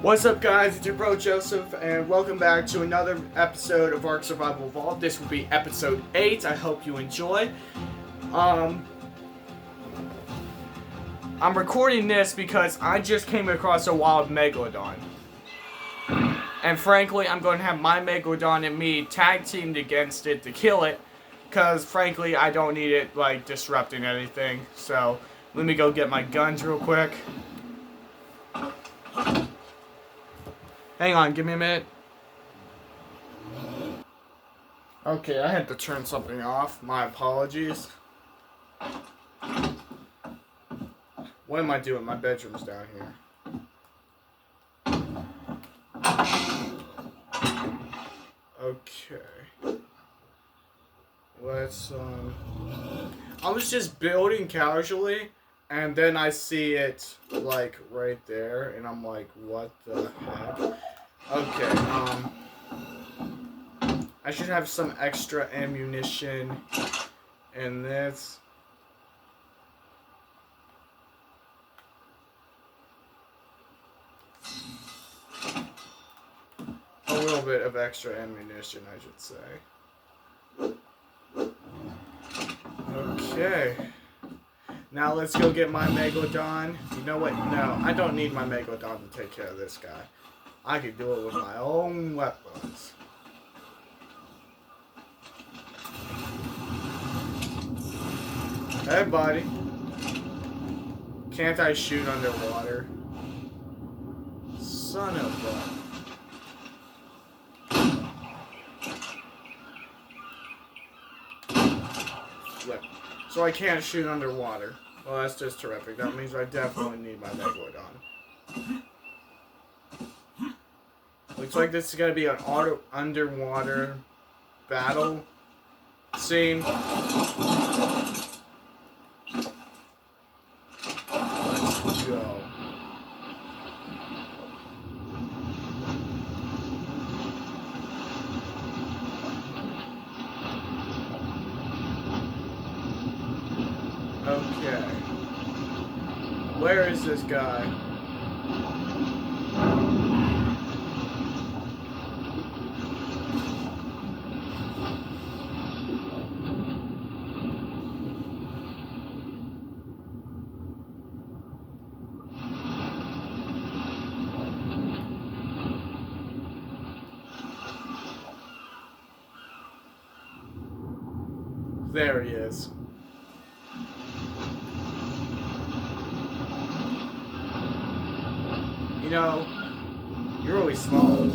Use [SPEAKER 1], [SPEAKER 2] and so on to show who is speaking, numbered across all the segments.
[SPEAKER 1] What's up, guys? It's your bro Joseph, and welcome back to another episode of Ark Survival Evolved. This will be episode 8. I hope you enjoy. I'm recording this because I just came across a wild Megalodon. And frankly, I'm going to have my Megalodon and me tag teamed against it to kill it. Because frankly, I don't need it, like, disrupting anything. So, let me go get my guns real quick. Hang on, give me a minute. Okay, I had to turn something off. My apologies. What am I doing? My bedroom's down here. Okay. Let's, I was just building casually, and then I see it, like, right there, and I'm like, what the heck? Okay, I should have some extra ammunition in this. A little bit of extra ammunition, I should say. Okay. Now let's go get my Megalodon. You know what? No, I don't need my Megalodon to take care of this guy. I could do it with my own weapons. Hey, buddy. Can't I shoot underwater? Son of a... Flip. So I can't shoot underwater. Well, that's just terrific. That means I definitely need my Megalodon. Looks like this is going to be an underwater battle scene. Let's go. Okay. Where is this guy? There he is. You know, you're really small.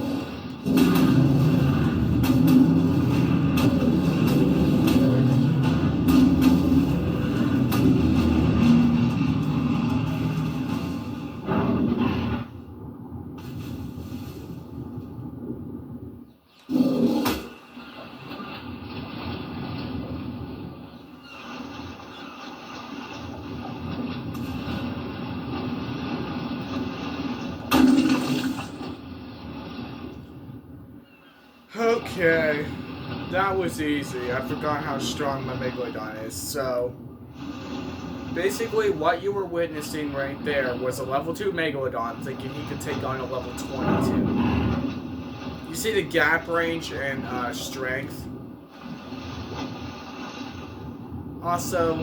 [SPEAKER 1] Okay, that was easy. I forgot how strong my Megalodon is. So, basically what you were witnessing right there was a level 2 Megalodon thinking he could take on a level 22. You see the gap range and strength? Also,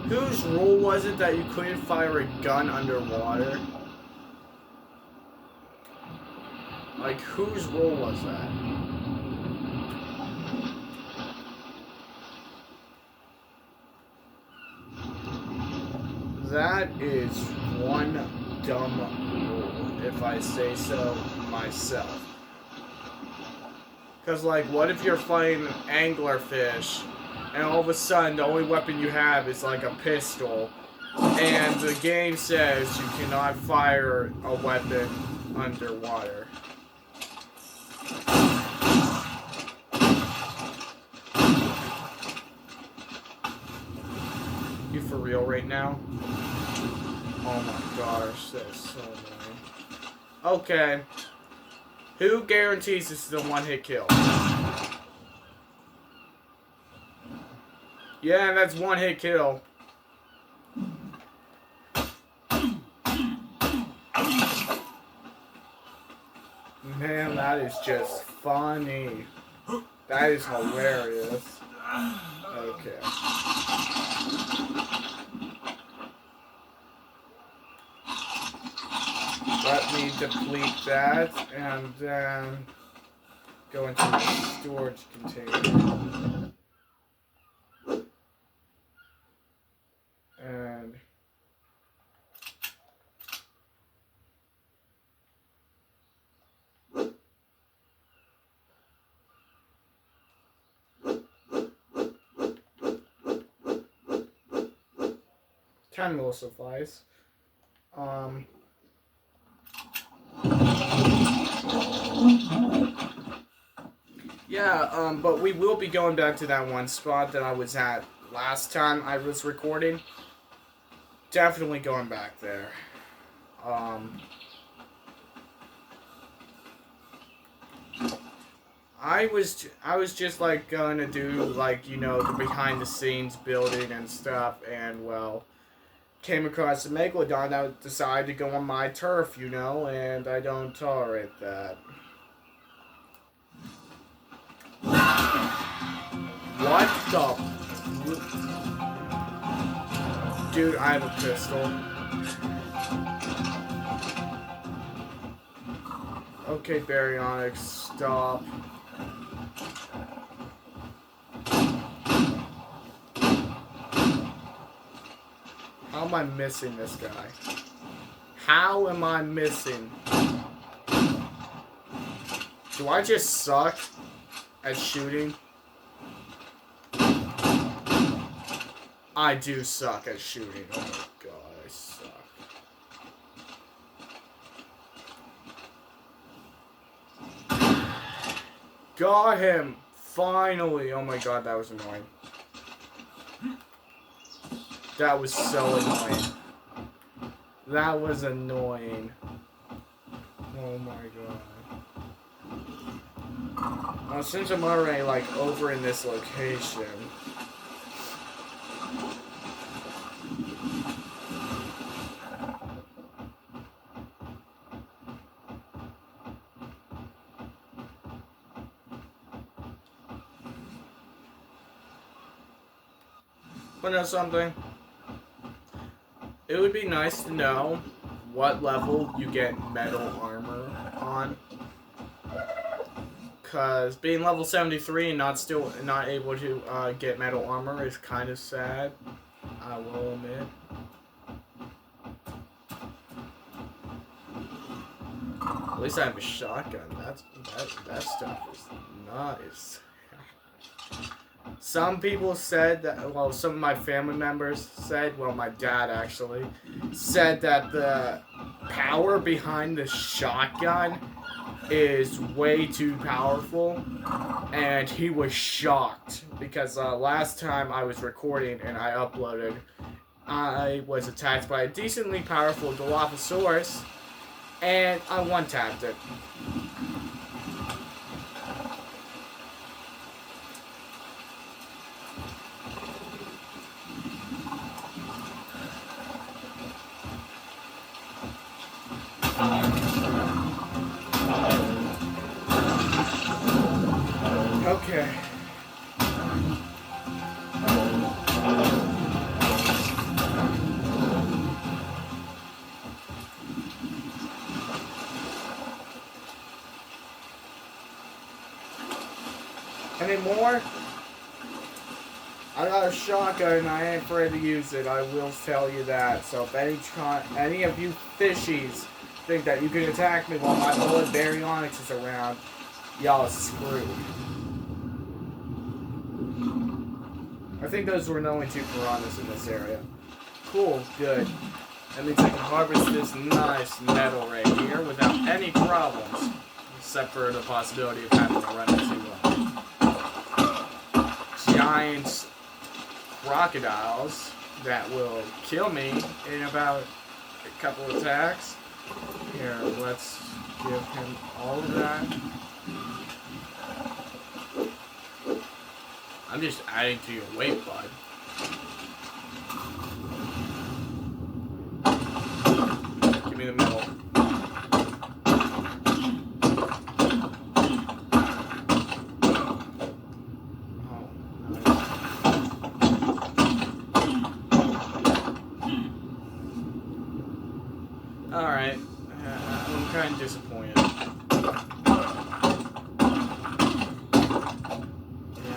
[SPEAKER 1] whose rule was it that you couldn't fire a gun underwater? Like, whose rule was that? That is one dumb rule, if I say so myself. Because, like, what if you're fighting an anglerfish, and all of a sudden the only weapon you have is, like, a pistol, and the game says you cannot fire a weapon underwater? You for real right now? Oh my gosh, that's so annoying. Okay. Who guarantees this is a one-hit kill? Yeah, that's one-hit kill. And that is just funny. That is hilarious. Okay. Let me deplete that and then go into the storage container. And time will suffice. Yeah, but we will be going back to that one spot that I was at last time I was recording. Definitely going back there. I was just like gonna do like, you know, the behind the scenes building and stuff, and well, came across a megalodon that decided to go on my turf, you know, and I don't tolerate that. What the? Dude, I have a pistol. Okay, Baryonyx, stop. How am I missing this guy? How am I missing? Do I just suck at shooting? I do suck at shooting. Oh my god, I suck. Got him! Finally! Oh my god, that was annoying. That was so annoying. That was annoying. Oh my god. Well, since I'm already, like, over in this location... But know something? It would be nice to know what level you get metal armor on. Cause being level 73 and not able to get metal armor is kind of sad. I will admit. At least I have a shotgun. That stuff is nice. Some people said that, well, some of my family members said, well, my dad actually, said that the power behind the shotgun is way too powerful, and he was shocked, because last time I was recording and I uploaded, I was attacked by a decently powerful Dilophosaurus, and I one-tapped it. Okay. Any more? I got a shotgun and I ain't afraid to use it, I will tell you that. So if any of you fishies think that you can attack me while my bullet Baryonyx is around, y'all are screwed. I think those were the only two piranhas in this area. Cool, good. That means I can harvest this nice metal right here without any problems. Except for the possibility of having to run into giant crocodiles that will kill me in about a couple attacks. Here, let's give him all of that. I'm just adding to your weight, bud. Give me the metal. Alright. I'm kind of disappointed. Yeah,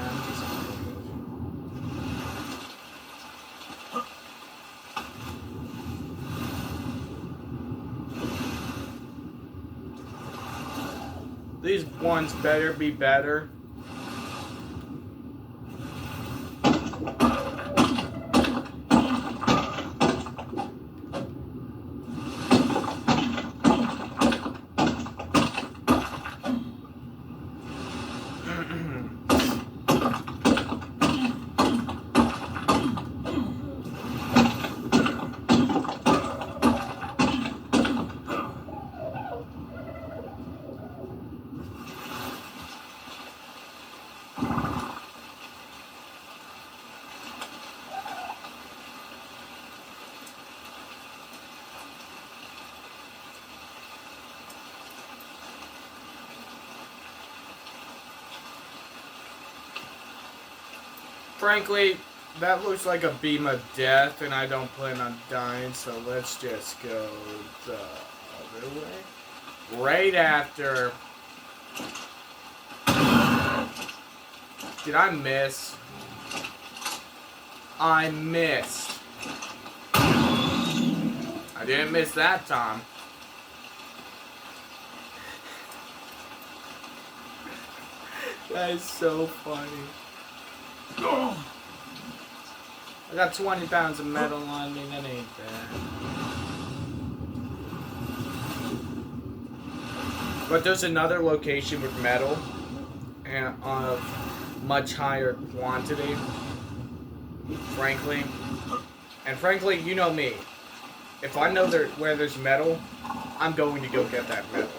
[SPEAKER 1] I'm disappointed. These ones better be better. Frankly, that looks like a beam of death, and I don't plan on dying, so let's just go the other way. Right after... Did I miss? I missed. I didn't miss that time. That is so funny. I got 20 pounds of metal on me, that ain't bad. But there's another location with metal and of much higher quantity, frankly. And frankly, you know me. If I know where there's metal, I'm going to go get that metal.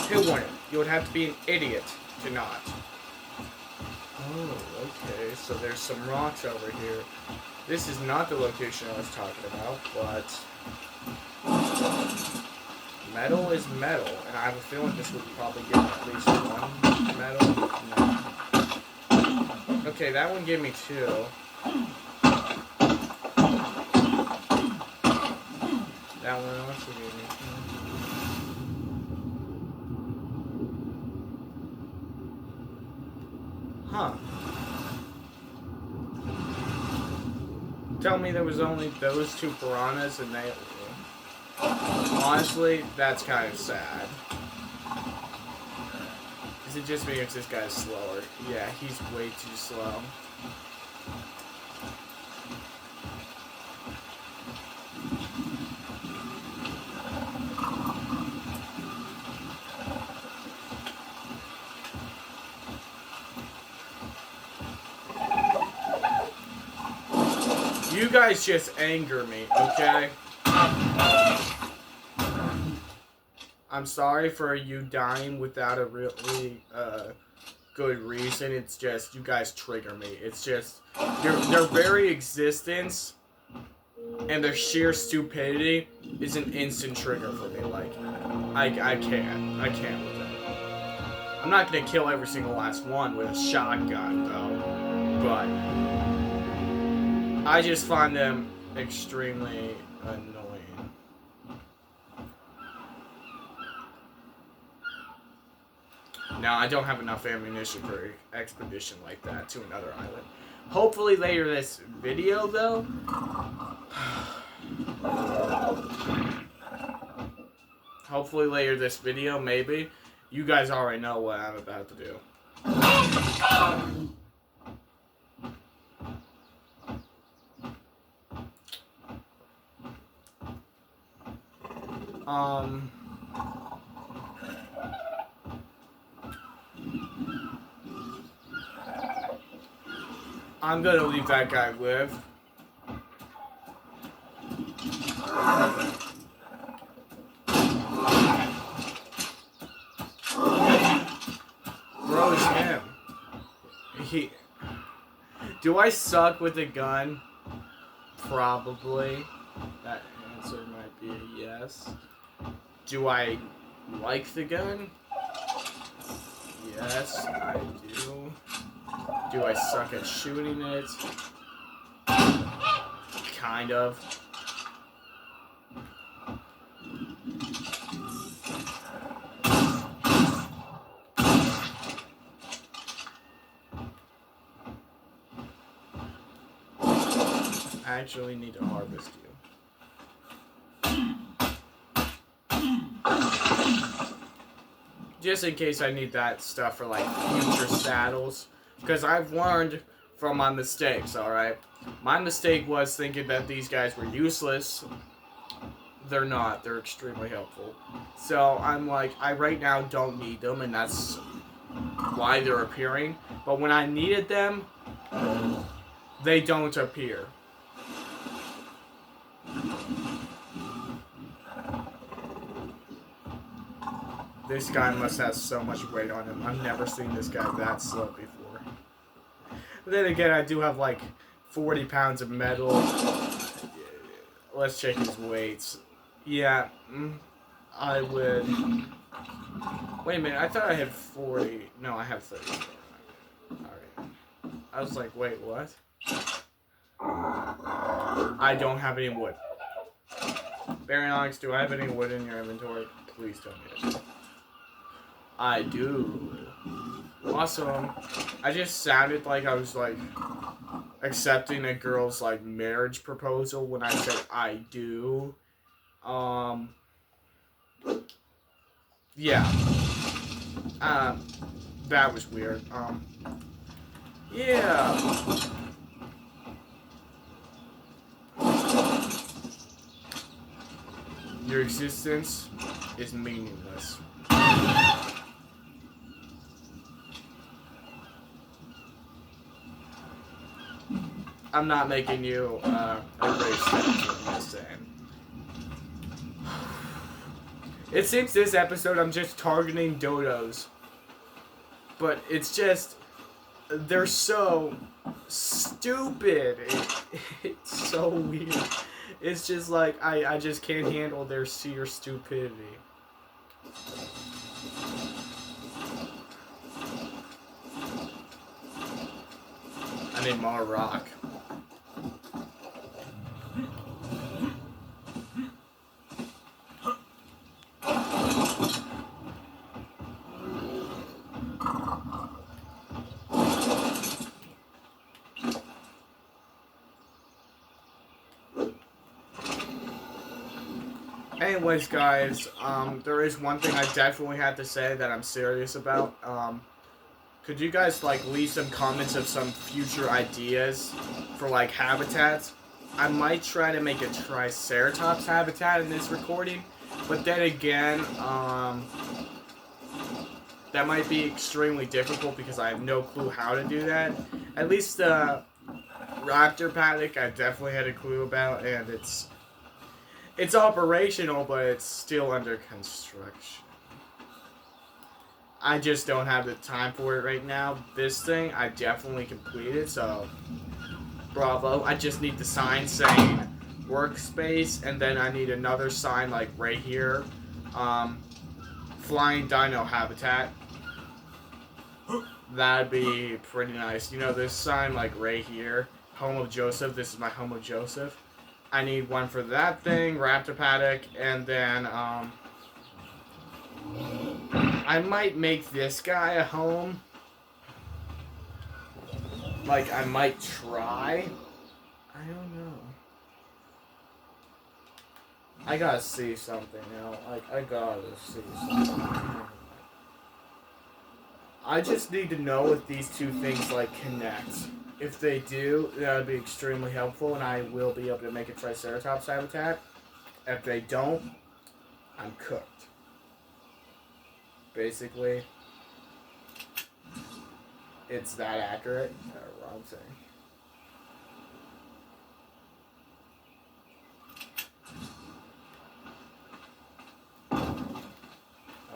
[SPEAKER 1] Who wouldn't? You would have to be an idiot to not. Oh, okay, so there's some rocks over here. This is not the location I was talking about, but... metal is metal, and I have a feeling this would probably give me at least one metal. No. Okay, that one gave me 2. That one also gave me 2. Huh. Tell me there was only those 2 piranhas and they... Honestly, that's kind of sad. Is it just me or is this guy slower? Yeah, he's way too slow. You guys just anger me, okay? I'm sorry for you dying without a really good reason. It's just, you guys trigger me. It's just, their very existence and their sheer stupidity is an instant trigger for me. Like, I can't with them. I'm not gonna kill every single last one with a shotgun, though. But I just find them extremely annoying. Now, I don't have enough ammunition for an expedition like that to another island. Hopefully later this video, though. Hopefully later this video, maybe. You guys already know what I'm about to do. I'm gonna leave that guy live. Bro, it's him. Do I suck with a gun? Probably. That answer might be a yes. Do I like the gun? Yes, I do. Do I suck at shooting it? Kind of. actually need to harvest you. Just in case I need that stuff for like future saddles. Because I've learned from my mistakes, alright? My mistake was thinking that these guys were useless. They're not. They're extremely helpful. So I'm like, I right now don't need them, and that's why they're appearing. But when I needed them, they don't appear. This guy must have so much weight on him. I've never seen this guy that slow before. But then again, I do have like 40 pounds of metal. Let's check his weights. Yeah, I would... Wait a minute, I thought I had 40. No, I have 30. Alright. I was like, wait, what? I don't have any wood. Baryonyx, do I have any wood in your inventory? Please tell me that. I do. Awesome. I just sounded like I was like accepting a girl's like marriage proposal when I said I do. Yeah. That was weird. Yeah. Your existence is meaningless. I'm not making you erase that, I'm just saying. It seems this episode I'm just targeting dodos. But it's just, they're so stupid. It's so weird. It's just like, I just can't handle their sheer stupidity. I need more rock. Anyways, guys, there is one thing I definitely have to say that I'm serious about. Could you guys, like, leave some comments of some future ideas for, like, habitats? I might try to make a Triceratops habitat in this recording, but then again, that might be extremely difficult because I have no clue how to do that. At least the raptor paddock I definitely had a clue about, and it's operational, but it's still under construction. I just don't have the time for it right now. This thing, I definitely completed, so bravo. I just need the sign saying workspace, and then I need another sign like right here. Flying dino habitat. That'd be pretty nice. You know, this sign like right here. Home of Joseph. This is my home of Joseph. I need one for that thing, raptor paddock, and then I might make this guy a home. Like, I might try. I don't know. I gotta see something now. Like, I gotta see something. I just need to know if these two things, like, connect. If they do, that would be extremely helpful, and I will be able to make a Triceratops habitat. If they don't, I'm cooked. Basically, it's that accurate. What I'm saying.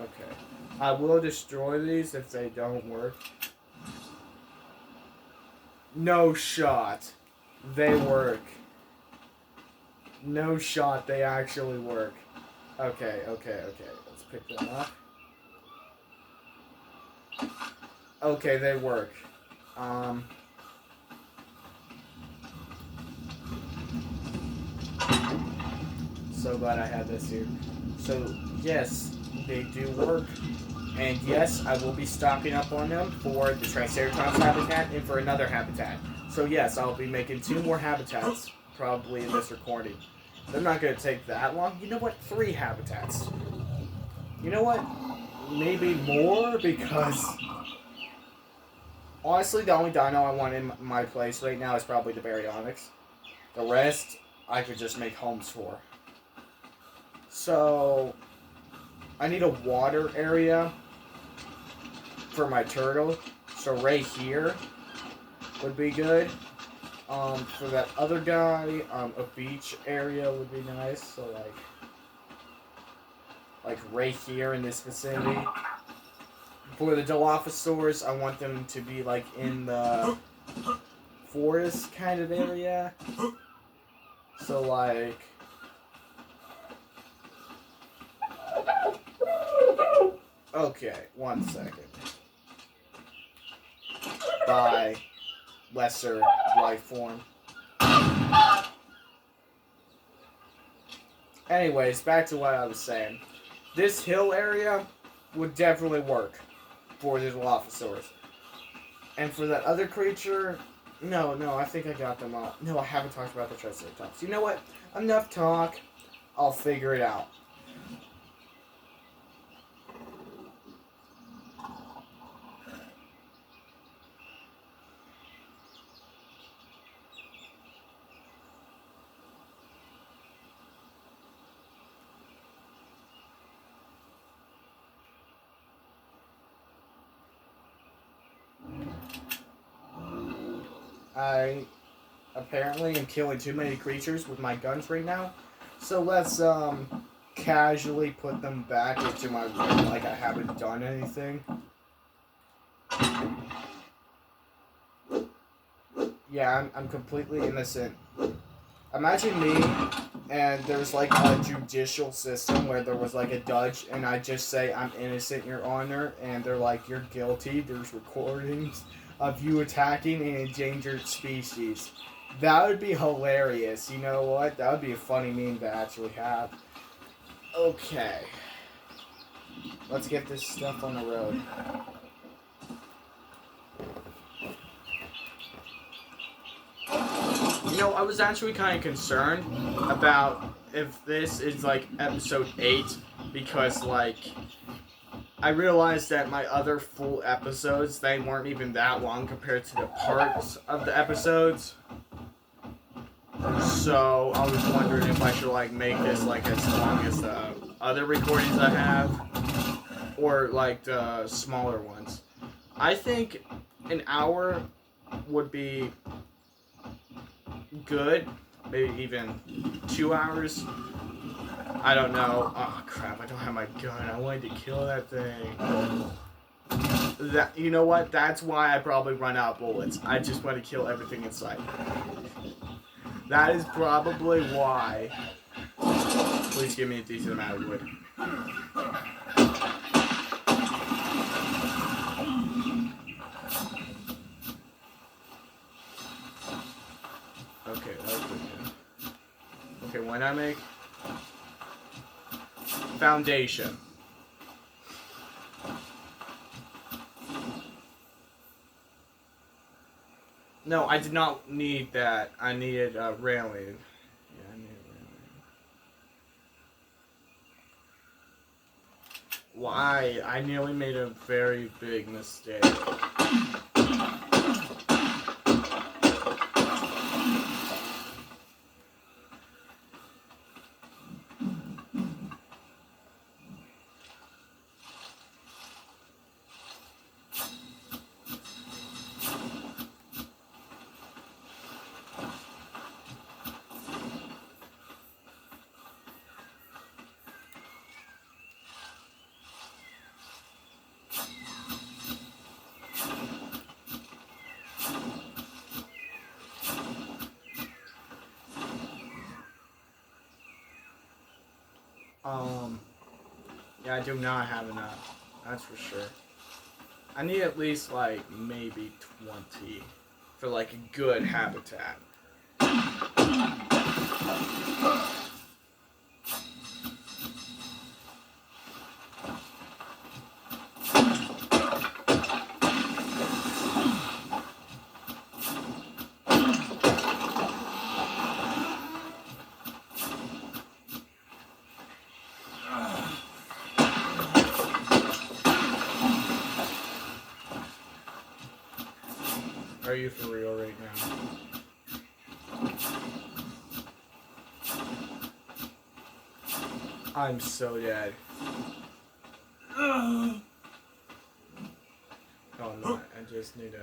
[SPEAKER 1] Okay. I will destroy these if they don't work. No shot. They work. No shot. They actually work. Okay. Let's pick them up. Okay, they work. So glad I had this here. So, yes, they do work. And yes, I will be stocking up on them for the Triceratops habitat and for another habitat. So yes, I'll be making 2 more habitats. probably in this recording. They're not going to take that long. You know what? 3 habitats. You know what? Maybe more, because honestly, the only dino I want in my place right now is probably the Baryonyx. The rest, I could just make homes for. So, I need a water area for my turtle. So right here would be good. For that other guy, a beach area would be nice. So like right here in this vicinity. For the Dilophosaurs, I want them to be like in the forest kind of area. So like, okay, 1 second. By lesser life form. Anyways, back to what I was saying. This hill area would definitely work for the Dilophosaurs. And for that other creature, no, I think I got them all. No, I haven't talked about the Triceratops. You know what? Enough talk. I'll figure it out. I apparently am killing too many creatures with my guns right now. So let's casually put them back into my room like I haven't done anything. Yeah, I'm completely innocent. Imagine me and there's like a judicial system where there was like a judge and I just say I'm innocent, Your Honor, and they're like, you're guilty. There's recordings of you attacking an endangered species. That would be hilarious. You know what? That would be a funny meme to actually have. Okay. Let's get this stuff on the road. You know, I was actually kind of concerned about if this is like episode 8 because like I realized that my other full episodes, they weren't even that long compared to the parts of the episodes. So I was wondering if I should like make this like as long as the other recordings I have, or like the smaller ones. I think an hour would be good, maybe even 2 hours. I don't know. Oh crap, I don't have my gun. I wanted to kill that thing. You know what? That's why I probably run out of bullets. I just want to kill everything in sight. That is probably why. Please give me a decent amount of wood. Okay, that was good. Okay, when I make foundation. No, I did not need that. I needed railing. Yeah, I needed railing. Why? I nearly made a very big mistake. Yeah, I do not have enough. That's for sure. I need at least, like, maybe 20 for, like, a good habitat. Are you for real right now? I'm so dead. Oh no, I just need to...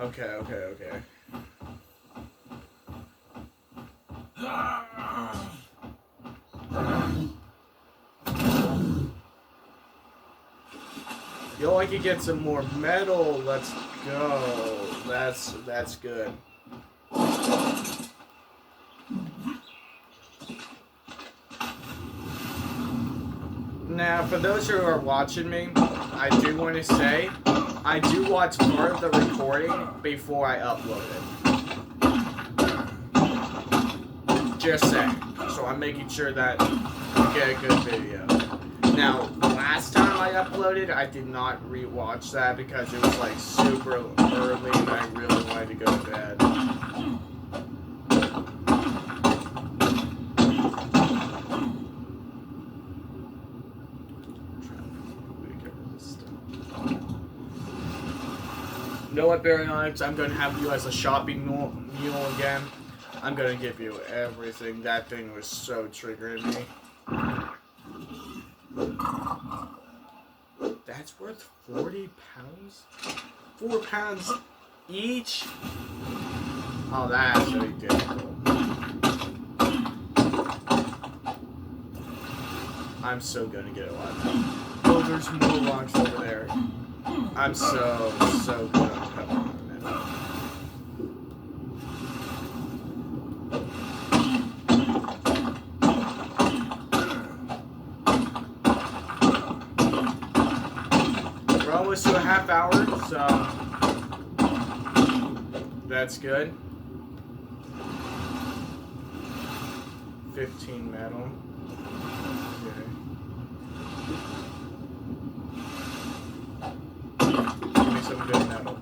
[SPEAKER 1] Okay. Yo, I could get some more metal. Let's go. That's good. Now, for those who are watching me, I do want to say, I do watch part of the recording before I upload it. Just saying. So I'm making sure that you get a good video. Now, last time I uploaded, I did not rewatch that because it was like super early and I really wanted to go to bed. You know what, Baryonyx? I'm going to have you as a shopping mule again. I'm going to give you everything. That thing was so triggering me. That's worth 40 pounds? 4 pounds each? Oh, that's really difficult. I'm so gonna get a lot of them. Oh, there's more rocks over there. I'm so good on covering them. We're almost to a half hour, so that's good. 15 metal. Give me some good metal.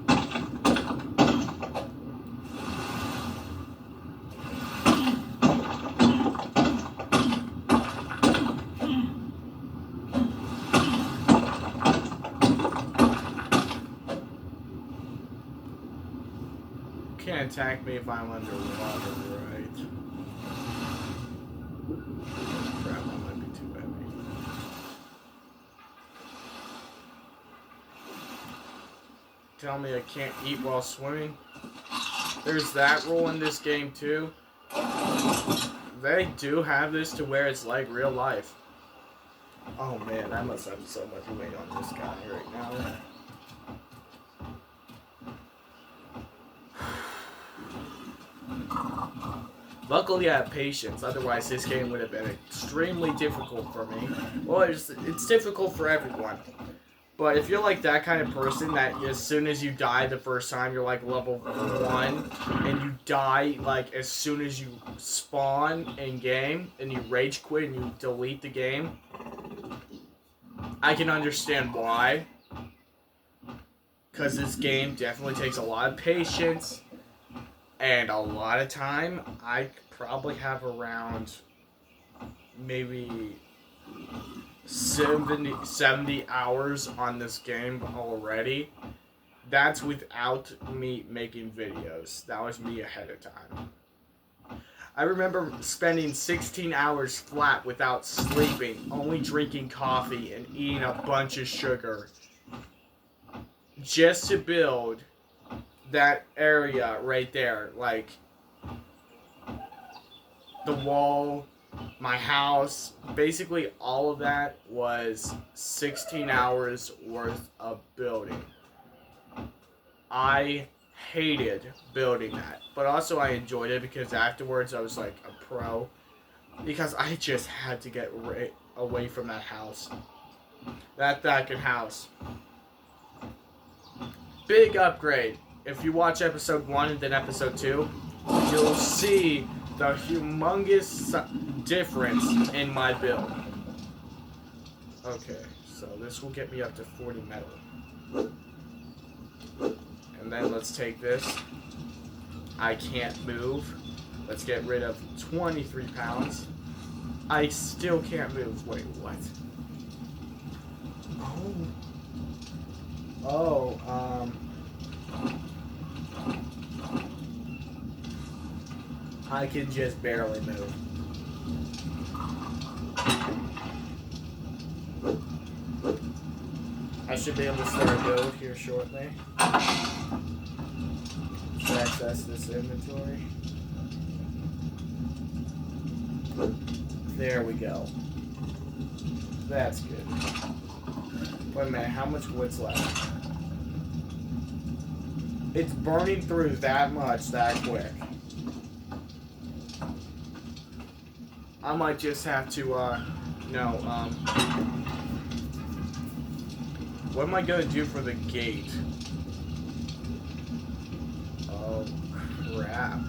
[SPEAKER 1] Can't attack me if I'm underwater, right? Crap, that might be too heavy. Tell me I can't eat while swimming? There's that rule in this game too. They do have this to where it's like real life. Oh man, I must have so much weight on this guy right now. Luckily I have patience, otherwise this game would have been extremely difficult for me. Well, it's difficult for everyone. But if you're like that kind of person that as soon as you die the first time, you're like level 1, and you die like as soon as you spawn in game, and you rage quit and you delete the game, I can understand why. Because this game definitely takes a lot of patience and a lot of time. I probably have around maybe 70 hours on this game already. That's without me making videos. That was me ahead of time. I remember spending 16 hours flat without sleeping, only drinking coffee and eating a bunch of sugar, just to build that area right there, like the wall, my house, basically all of that was 16 hours worth of building. I hated building that, but also I enjoyed it because afterwards I was like a pro, because I just had to get away from that house. That good house. Big upgrade. If you watch episode 1 and then episode 2, you'll see the humongous difference in my build. Okay, so this will get me up to 40 metal. And then let's take this. I can't move. Let's get rid of 23 pounds. I still can't move. Wait, what? Oh, I can just barely move. I should be able to start a build here shortly. Let's access this inventory. There we go. That's good. Wait a minute, how much wood's left? It's burning through that much that quick. I might just have to, what am I gonna do for the gate? Oh, crap.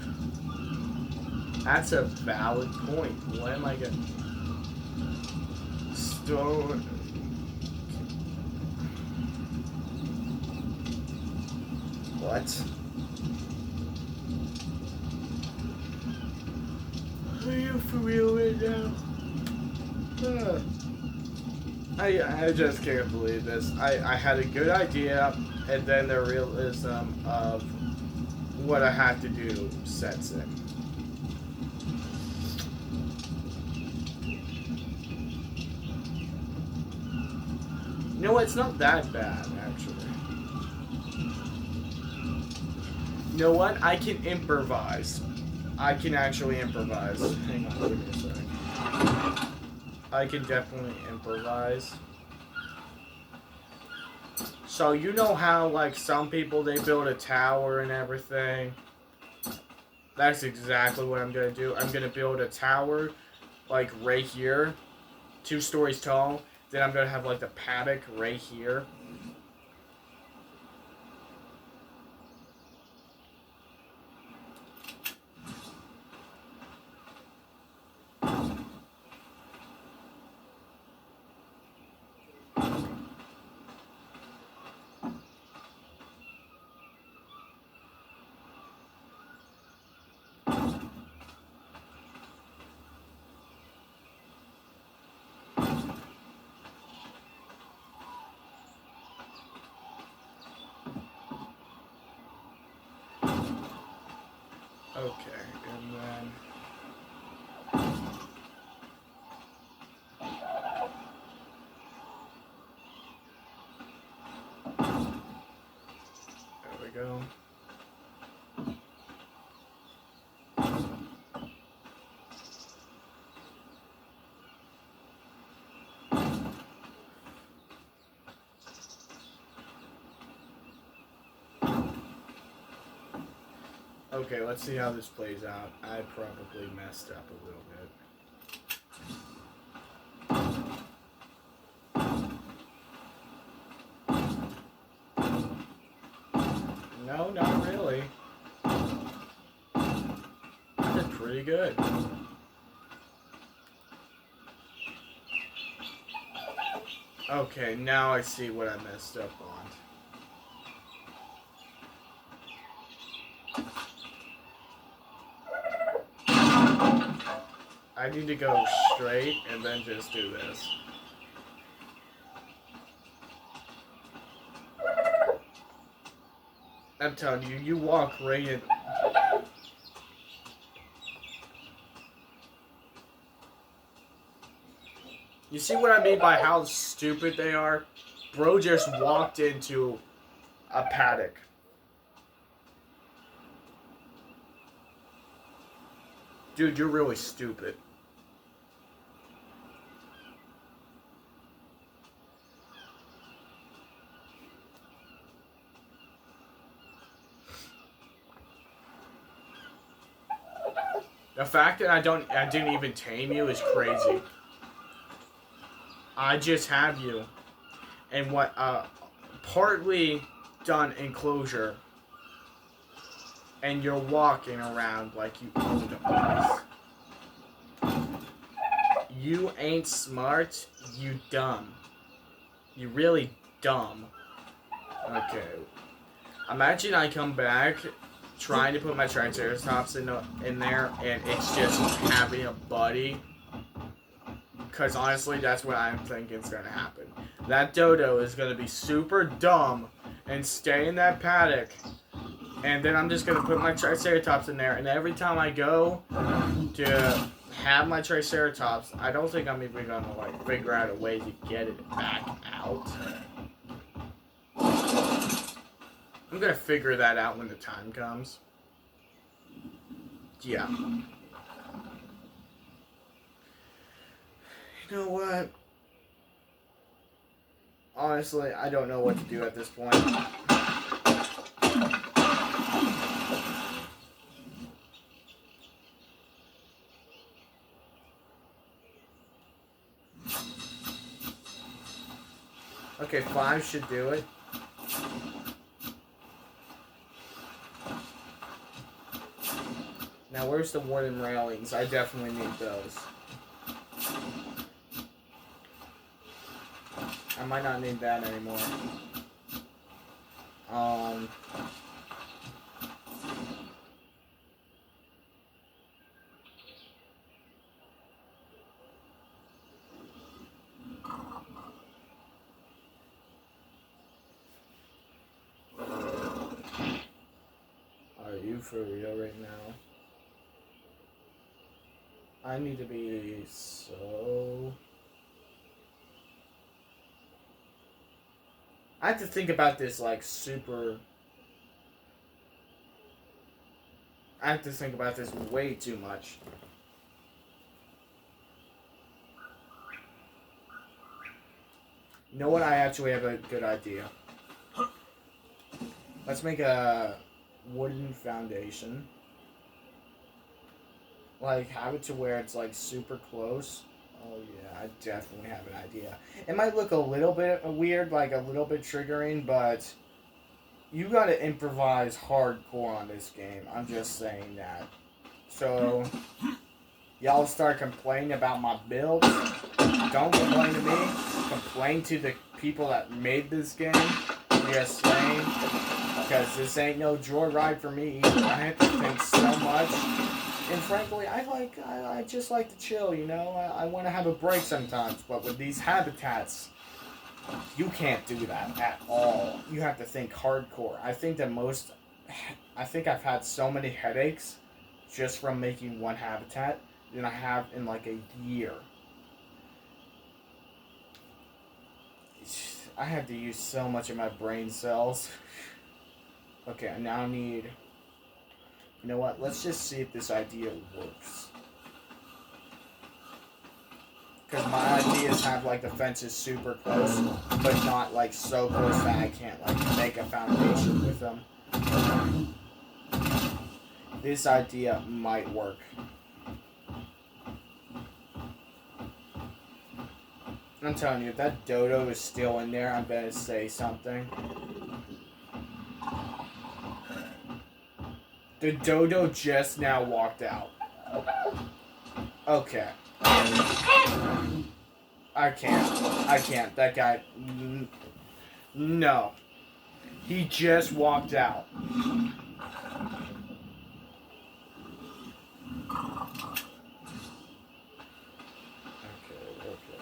[SPEAKER 1] That's a valid point. What am I gonna... Stone... What? Are you for real right now? I just can't believe this. I had a good idea, and then the realism of what I have to do sets in. You know what? It's not that bad, actually. You know what? I can improvise. I can actually improvise. Hang on, give me a sec. I can definitely improvise. So you know how, like, some people, they build a tower and everything? That's exactly what I'm gonna do. I'm gonna build a tower, like, right here, 2 stories tall. Then I'm gonna have, like, the paddock right here. Okay, and then... There we go. Okay, let's see how this plays out. I probably messed up a little bit. No, not really. I did pretty good. Okay, now I see what I messed up on. I need to go straight and then just do this. I'm telling you, you walk right in. You see what I mean by how stupid they are? Bro just walked into a paddock. Dude, you're really stupid. The fact that I didn't even tame you is crazy. I just have you. And what, partly done enclosure. And you're walking around like you own the place. You ain't smart, you dumb. You really dumb. Okay. Imagine I come back trying to put my Triceratops in there, and it's just having a buddy. Because honestly, that's what I'm thinking is going to happen. that dodo is going to be super dumb and stay in that paddock. And then I'm just going to put my Triceratops in there. And every time I go to have my Triceratops, I don't think I'm even going to like figure out a way to get it back out. I'm going to figure that out when the time comes. Yeah. You know what? Honestly, I don't know what to do at this point. Okay, 5 should do it. Now, where's the wooden railings? I definitely need those. I might not need that anymore. Are you for real right now? I need to be so... I have to think about this like super... I have to think about this way too much. You know what? I actually have a good idea. Let's make a wooden foundation. Like, have it to where it's like super close. Oh yeah, I definitely have an idea. It might look a little bit weird, like a little bit triggering, but you gotta improvise hardcore on this game. I'm just saying that. So, y'all start complaining about my build. Don't complain to me. Complain to the people that made this game. Just saying. Because this ain't no joyride for me either. I have to think so much. And frankly, I just like to chill, you know? I want to have a break sometimes. But with these habitats, you can't do that at all. You have to think hardcore. I think I've had so many headaches just from making one habitat than I have in like a year. I had to use so much of my brain cells. Okay, I now need... You know what? Let's just see if this idea works. Because my ideas have like the fences super close, but not like so close that I can't like make a foundation with them. This idea might work. I'm telling you, if that dodo is still in there, I'm gonna say something. The dodo just now walked out. Okay. I can't. That guy... No. He just walked out. Okay.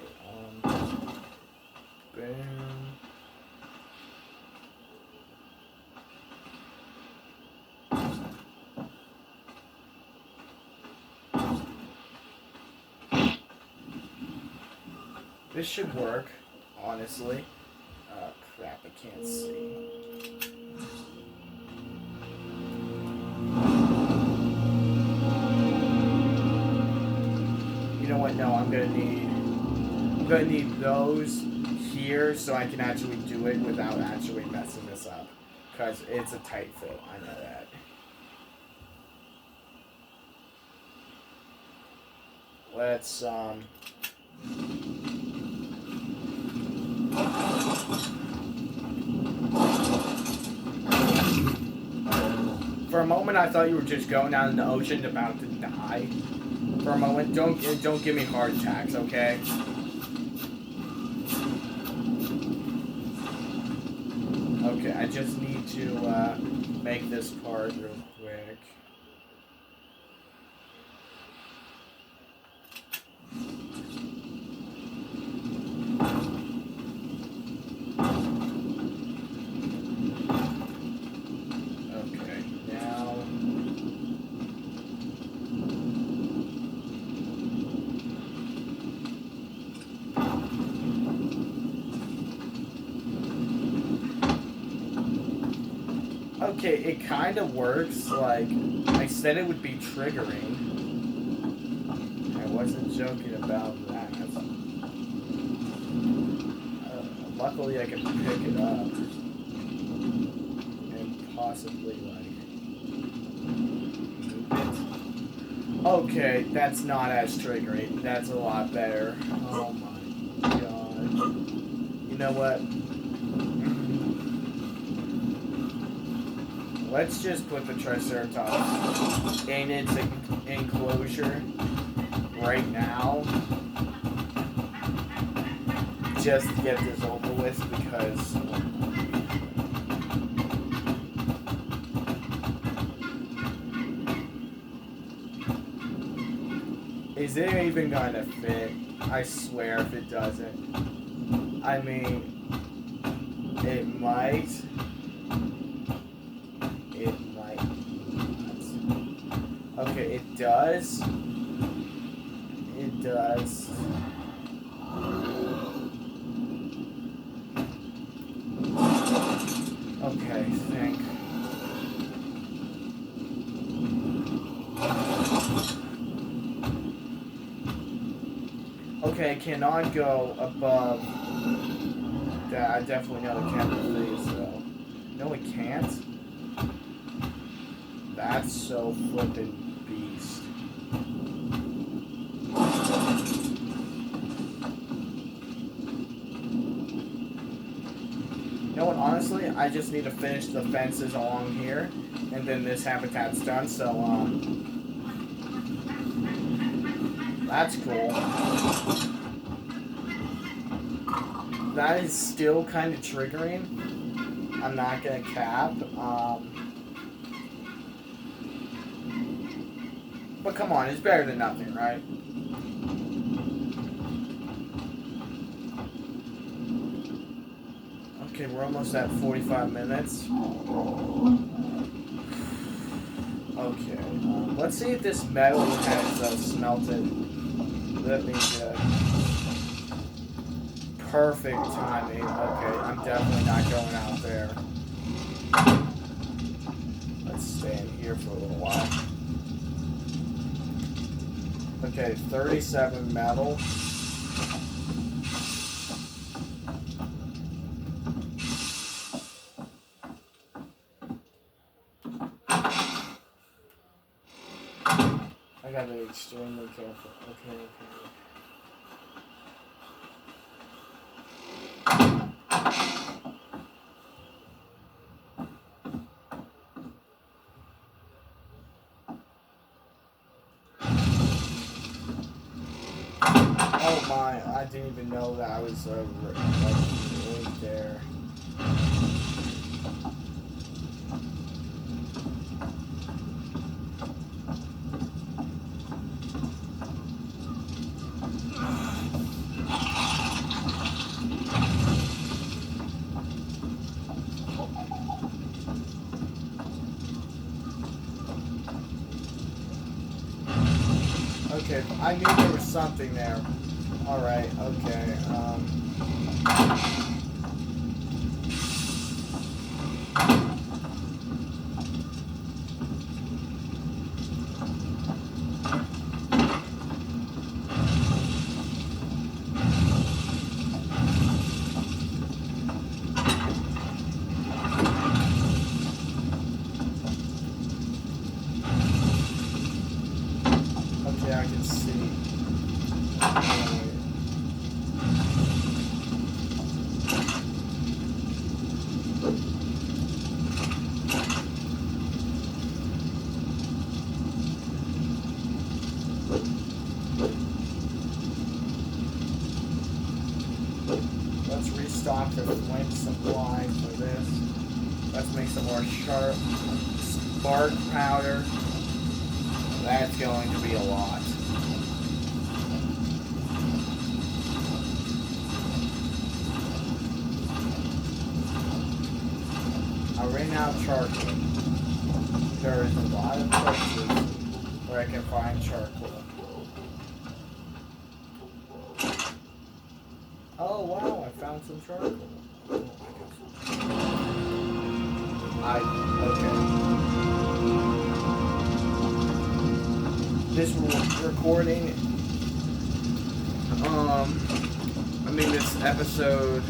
[SPEAKER 1] Bam. This should work, honestly. Crap, I can't see. You know what? No, I'm gonna need those here so I can actually do it without actually messing this up. Because it's a tight fit, I know that. Let's, For a moment, I thought you were just going out in the ocean about to die. For a moment, don't give me heart attacks, okay? Okay, I just need to make this part real quick. Okay, it kind of works. Like, I said it would be triggering. I wasn't joking about that. Luckily, I can pick it up and possibly, like, move it. Okay, that's not as triggering. That's a lot better. Oh my god. You know what? Let's just put the Triceratops in its enclosure right now. Just to get this over with because is it even gonna fit? I swear if it doesn't. I mean, it might. It might not. Okay, it does. It does. Okay, think. Okay, cannot go above that. I definitely know it can't release, so. No, it can't. That's so flippin' beast. You know what, honestly, I just need to finish the fences along here, and then this habitat's done, so, that's cool. That is still kind of triggering. I'm not gonna cap, but come on, it's better than nothing, right? Okay, we're almost at 45 minutes. Okay, let's see if this metal has smelted. Let me perfect timing. Okay, I'm definitely not going out there. Let's stay in here for a little while. Okay, 37 metal. I gotta be extremely careful. Okay. Oh my, I didn't even know that I was right there. Okay, I knew there was something there. Alright, okay, okay, I can see. Let's restock the flint supply for this. Let's make some more sharp spark powder. That's going to be a lot. I ran out of charcoal. There is a lot of places where I can find charcoal. Oh wow, I found some charcoal. Okay. This recording, this episode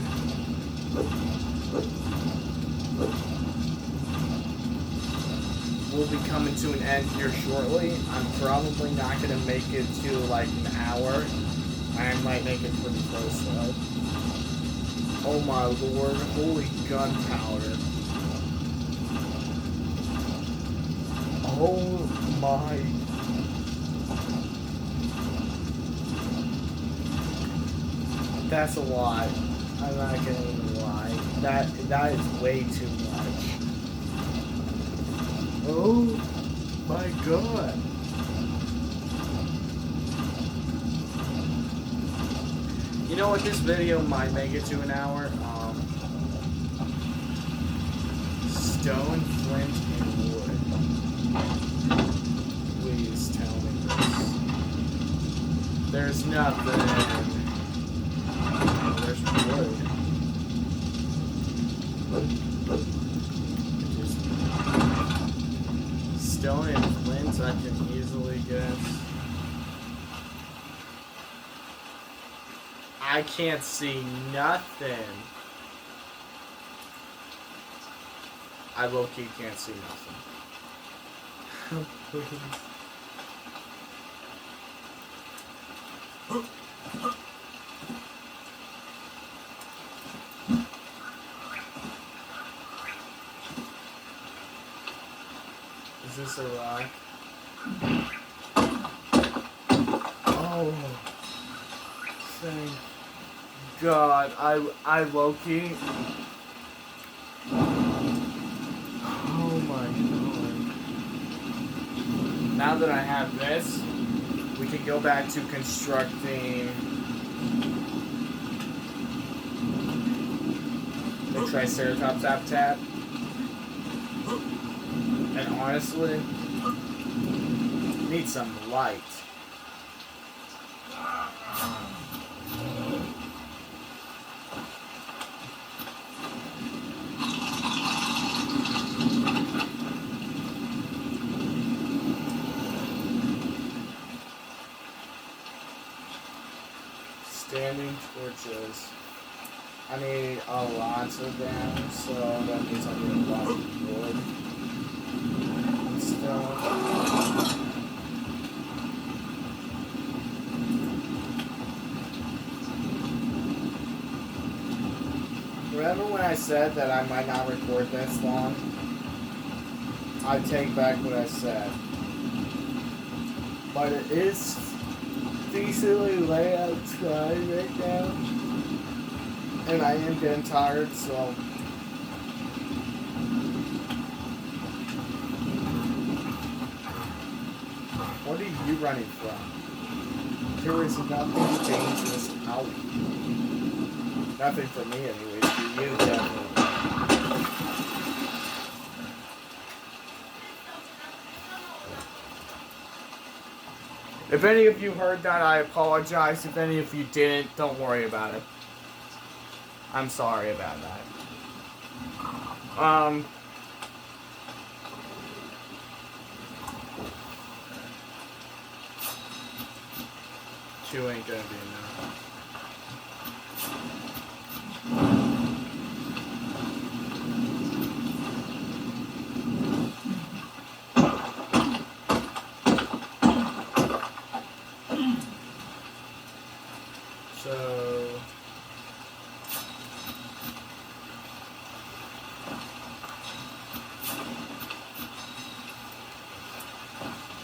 [SPEAKER 1] will be coming to an end here shortly. I'm probably not going to make it to like an hour. I might make it pretty close though. Oh my lord, holy gunpowder. Oh my. That's a lot. I'm not gonna even lie. That is way too much. Oh my god. You know what, this video might make it to an hour. Stone, flint, and wood. Please tell me this. There's nothing. Oh, there's wood. Just stone and flint, I can easily guess. I can't see nothing. I low-key can't see nothing. Is this a rock? Oh, thank God. I low-key. Oh my God. Now that I have this, we can go back to constructing the Triceratops habitat. And honestly, need some light. Standing torches. I need a lot of them, so that means I need a lot of wood. Stone. Remember when I said that I might not record this long? I take back what I said. But it is decently late outside right now, and I am getting tired, so what are you running from? There is nothing dangerous out. Nothing for me anyways, for you definitely. If any of you heard that, I apologize. If any of you didn't, don't worry about it. I'm sorry about that. Two ain't gonna be enough. So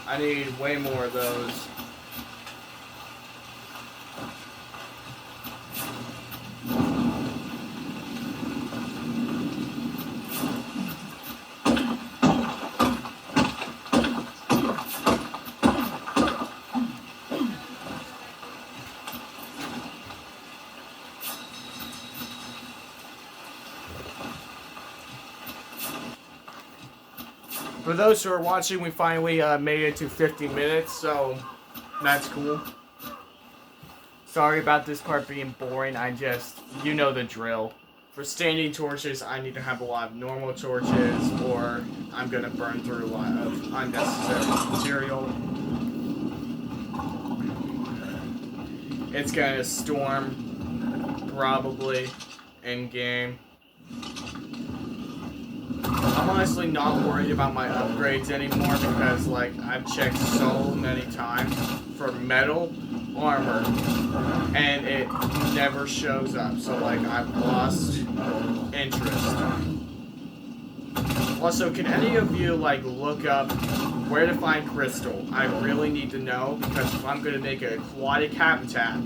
[SPEAKER 1] I need way more of those. For those who are watching, we finally made it to 50 minutes, so that's cool. Sorry about this part being boring, you know the drill. For standing torches, I need to have a lot of normal torches, or I'm gonna burn through a lot of unnecessary material. It's gonna storm, probably, in game. I'm honestly not worried about my upgrades anymore because, like, I've checked so many times for metal armor and it never shows up. So, like, I've lost interest. Also, can any of you, like, look up where to find crystal? I really need to know because if I'm going to make an aquatic habitat,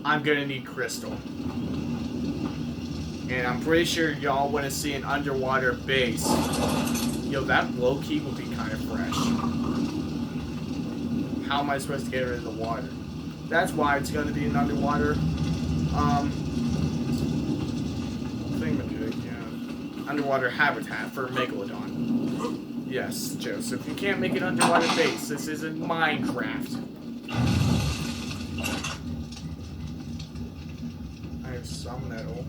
[SPEAKER 1] I'm going to need crystal. And I'm pretty sure y'all want to see an underwater base. Yo, that low-key would be kind of fresh. How am I supposed to get rid of the water? That's why it's going to be an underwater, underwater habitat for Megalodon. Yes, Joseph, you can't make an underwater base. This isn't Minecraft. I have some metal.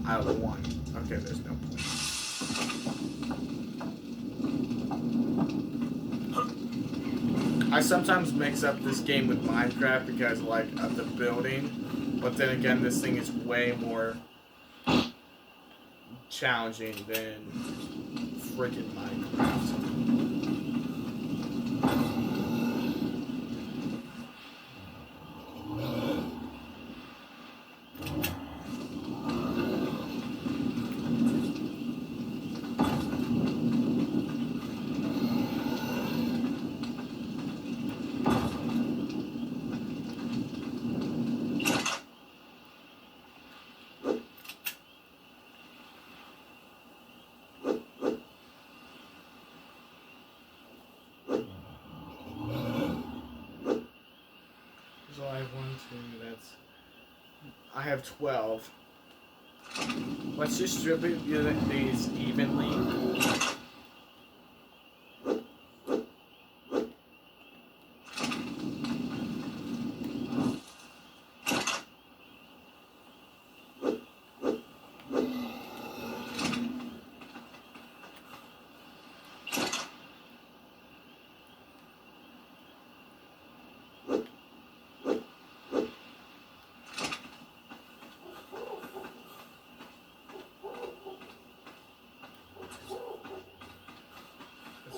[SPEAKER 1] Out of the one. Okay, there's no point. I sometimes mix up this game with Minecraft because, like, of the building. But then again, this thing is way more challenging than freaking Minecraft. I have 12. Let's distribute these evenly.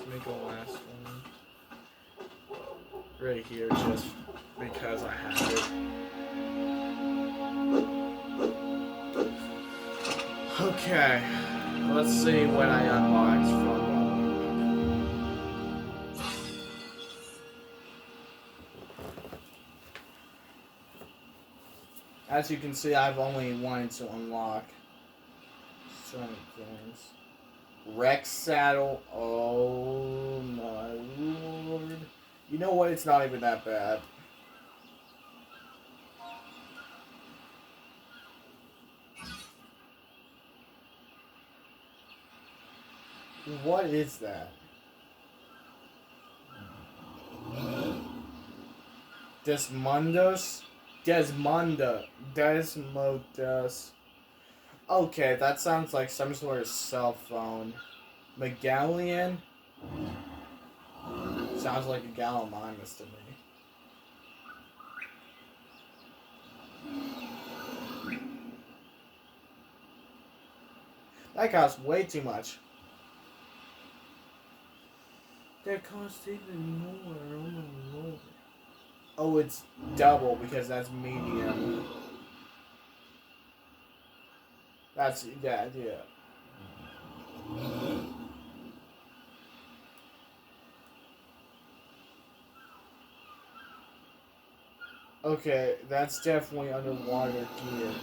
[SPEAKER 1] Make a last one right here just because I have it. Okay, let's see what I unlocked from. As you can see, I've only wanted to unlock certain things. Rex saddle, oh my lord. You know what, it's not even that bad. What is that? Desmodus? Desmodus. Okay, that sounds like some sort of cell phone. Megalian? Sounds like a Gallimimus to me. That costs way too much. That costs even more. Oh my lord. Oh, it's double because that's medium. That's, yeah. Okay, that's definitely underwater gear.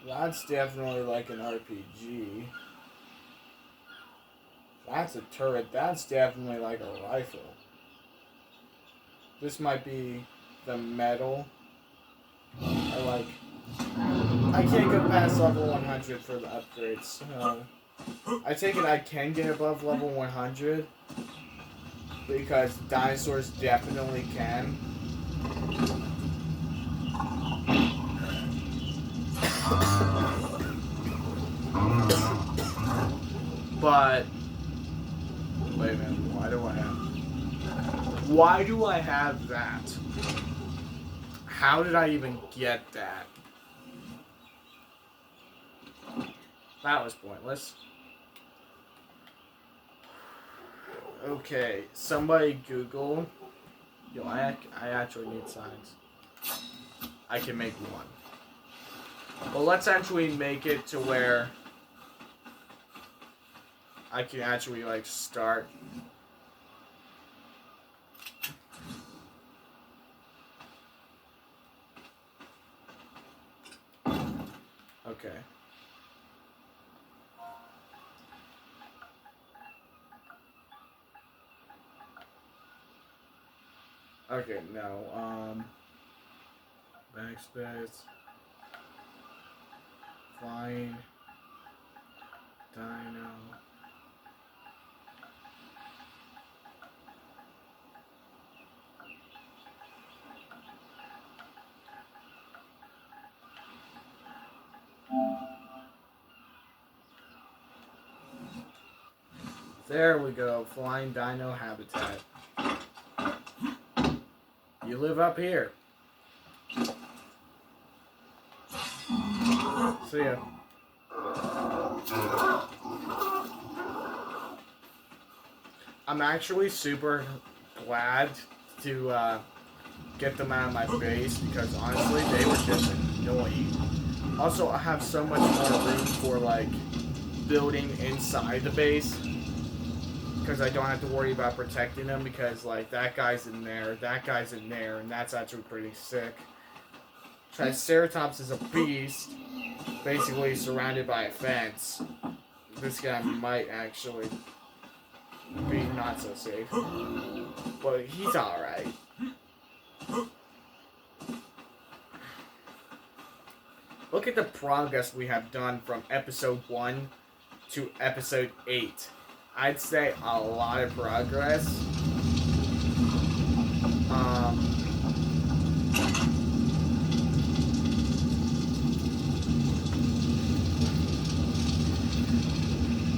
[SPEAKER 1] That's definitely like an RPG. That's a turret. That's definitely like a rifle. This might be the metal. I can't go past level 100 for the upgrades. So I take it I can get above level 100 because dinosaurs definitely can. But wait a minute, why do I have that? How did I even get that? That was pointless. Okay, somebody Google. Yo, I actually need signs. I can make one. Well, let's actually make it to where I can actually, like, start. Okay. Okay, no, backspace. Flying. Dino. There we go, flying dino habitat. You live up here. See ya. I'm actually super glad to get them out of my base because honestly they were just annoying. Also, I have so much more room for like building inside the base because I don't have to worry about protecting them because like that guy's in there, and that's actually pretty sick. Triceratops is a beast, basically surrounded by a fence. This guy might actually be not so safe, but he's alright. Look at the progress we have done from episode 1 to episode 8. I'd say a lot of progress.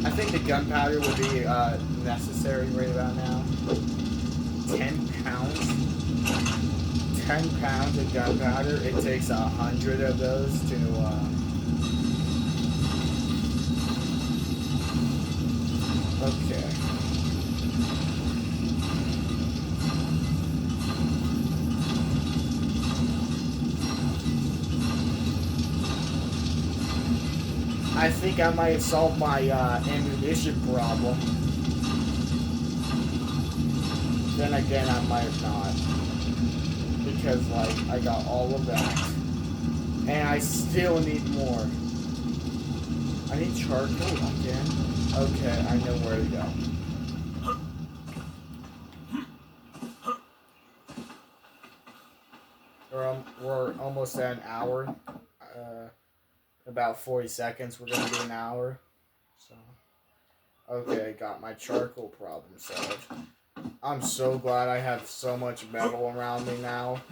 [SPEAKER 1] I think the gunpowder would be necessary right about now. 10 pounds? 10 pounds of gunpowder? It takes 100 of those to, okay. I think I might have solved my ammunition problem. Then again, I might have not. Because, like, I got all of that. And I still need more. I need charcoal again. Okay, I know where to go. We're almost at an hour. About 40 seconds, we're gonna do an hour. So, okay, got my charcoal problem solved. I'm so glad I have so much metal around me now.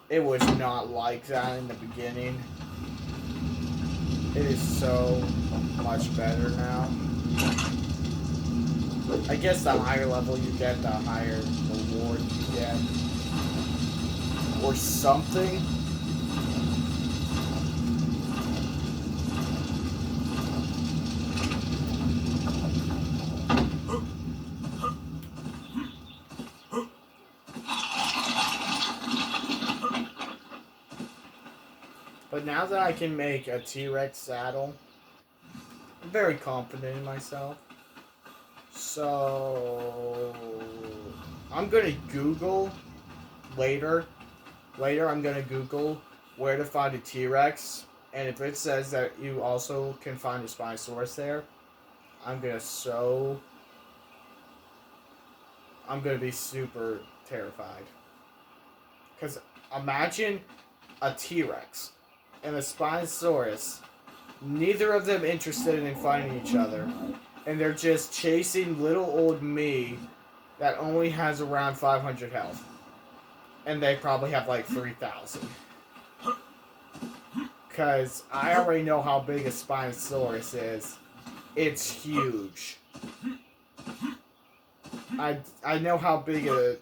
[SPEAKER 1] It was not like that in the beginning. It is so much better now. I guess the higher level you get, the higher reward you get. Or something. But now that I can make a T-Rex saddle, I'm very confident in myself. So I'm gonna Google later. Later, I'm gonna Google where to find a T-Rex, and if it says that you also can find a Spinosaurus there, I'm gonna be super terrified. Cause imagine a T-Rex and a Spinosaurus, neither of them interested in fighting each other, and they're just chasing little old me that only has around 500 health. And they probably have like 3,000. Because I already know how big a Spinosaurus is. It's huge. I know how big a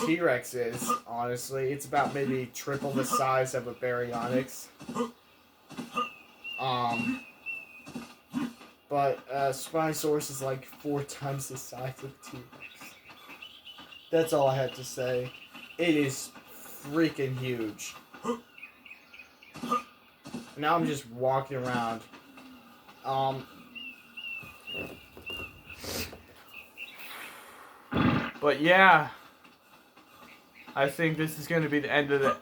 [SPEAKER 1] T-Rex is, honestly. It's about maybe triple the size of a Baryonyx. But Spinosaurus is like 4 times the size of T-Rex. That's all I have to say. It is freaking huge. Now I'm just walking around. But yeah, I think this is going to be the end of the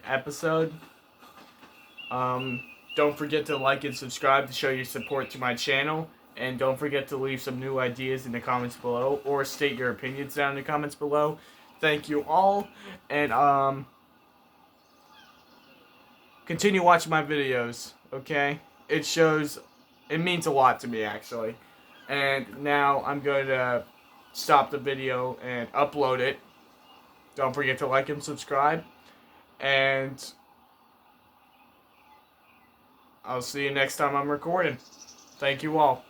[SPEAKER 1] episode. Don't forget to like and subscribe to show your support to my channel. And don't forget to leave some new ideas in the comments below, or state your opinions down in the comments below. Thank you all, and continue watching my videos, okay? It means a lot to me, actually. And now I'm going to stop the video and upload it. Don't forget to like and subscribe, and I'll see you next time I'm recording. Thank you all.